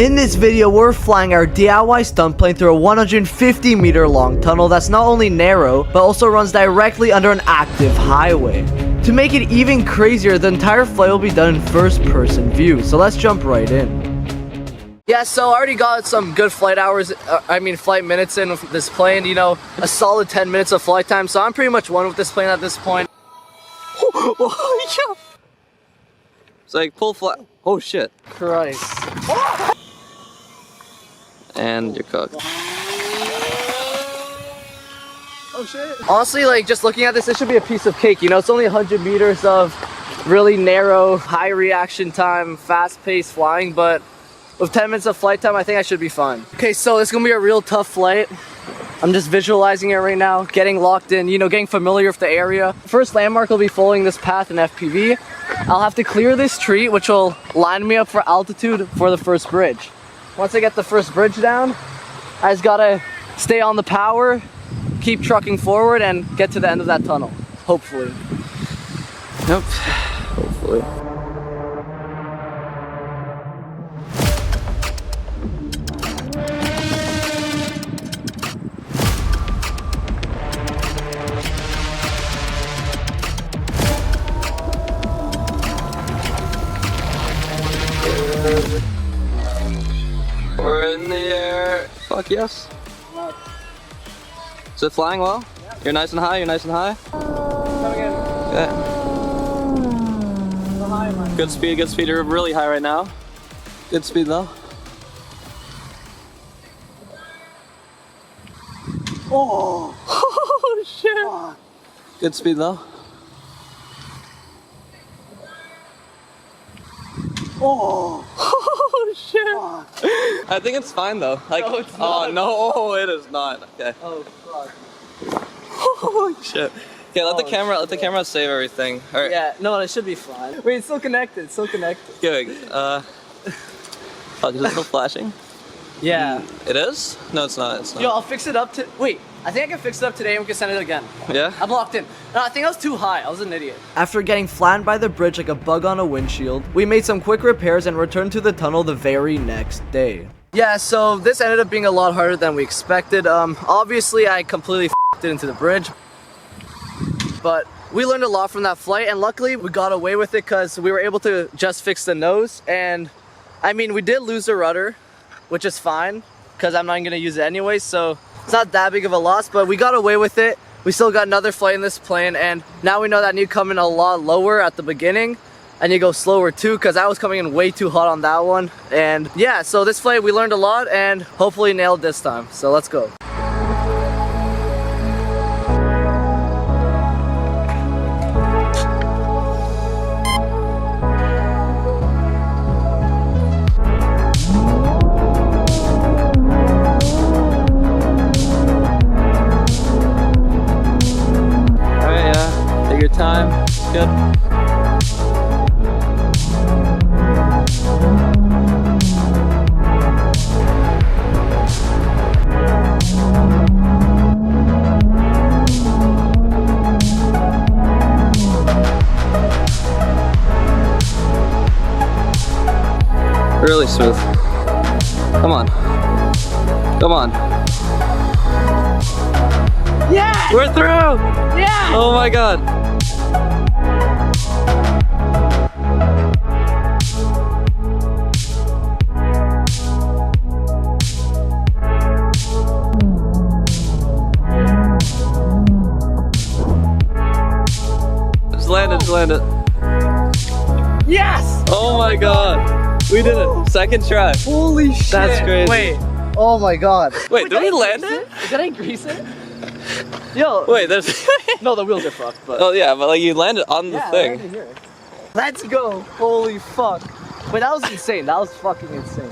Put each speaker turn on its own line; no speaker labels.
In this video, we're flying our DIY stunt plane through a 150-meter long tunnel that's not only narrow, but also runs directly under an active highway. To make it even crazier, the entire flight will be done in first-person view, so let's jump right in. Yeah, so I already got some good flight hours, flight minutes in with this plane, you know, a solid 10 minutes of flight time, so I'm pretty much one with this plane at this point.
It's like pull flat. Oh shit.
Christ.
And you're cooked.
Oh shit. Honestly, like, just looking at this, it should be a piece of cake, you know? It's only 100 meters of really narrow, high reaction time, fast-paced flying, but with 10 minutes of flight time, I think I should be fine. Okay, so it's gonna be a real tough flight. I'm just visualizing it right now, getting locked in, you know, getting familiar with the area. First landmark will be following this path in FPV. I'll have to clear this tree, which will line me up for altitude for the first bridge. Once I get the first bridge down, I just gotta stay on the power, keep trucking forward, and get to the end of that tunnel, hopefully.
Yep, hopefully. We're in the air. Fuck yes. Is it flying well? Yeah. You're nice and high, you're nice and high?
Coming in.
Yeah.
So high, man.
Good speed, good speed. You're really high right now. Good speed though.
Oh! Oh shit! Oh.
Good speed though.
Oh! Oh shit! Oh.
I think it's fine though. Like,
no, it's not.
Oh no, it is not. Okay.
Oh fuck.
Holy shit. Okay, let the camera save everything. All right.
Yeah, no, it should be fine. Wait, it's still connected, it's still connected.
Good. Fuck, is it still flashing?
Yeah.
It is? No, it's not. It's not.
Yo, I'll fix it up to. Wait, I think I can fix it up today and we can send it again.
Yeah?
I'm locked in. No, I think I was too high. I was an idiot. After getting flattened by the bridge like a bug on a windshield, we made some quick repairs and returned to the tunnel the very next day. Yeah, so this ended up being a lot harder than we expected. Obviously I completely f***ed it into the bridge. But we learned a lot from that flight, and luckily we got away with it because we were able to just fix the nose. And I mean, we did lose the rudder, which is fine because I'm not going to use it anyway, so it's not that big of a loss, but we got away with it. We still got another flight in this plane, and now we know that you come in a lot lower at the beginning and you go slower too, because I was coming in way too hot on that one. And yeah, so this flight we learned a lot and hopefully nailed this time, so let's go.
Take your time. Good. Really smooth. Come on. Come on.
Yeah!
We're through!
Yeah!
Oh my god. Just land it, just land it.
Yes!
Oh my god. We did it. Second try.
Holy shit.
That's crazy.
Wait. Oh my god.
Wait, did we land it?
Did I grease it? Yo.
Wait, there's...
No, the wheels are fucked, but...
Oh yeah, but like you landed on the thing.
I landed here. Let's go. Holy fuck. Wait, that was insane. That was fucking insane.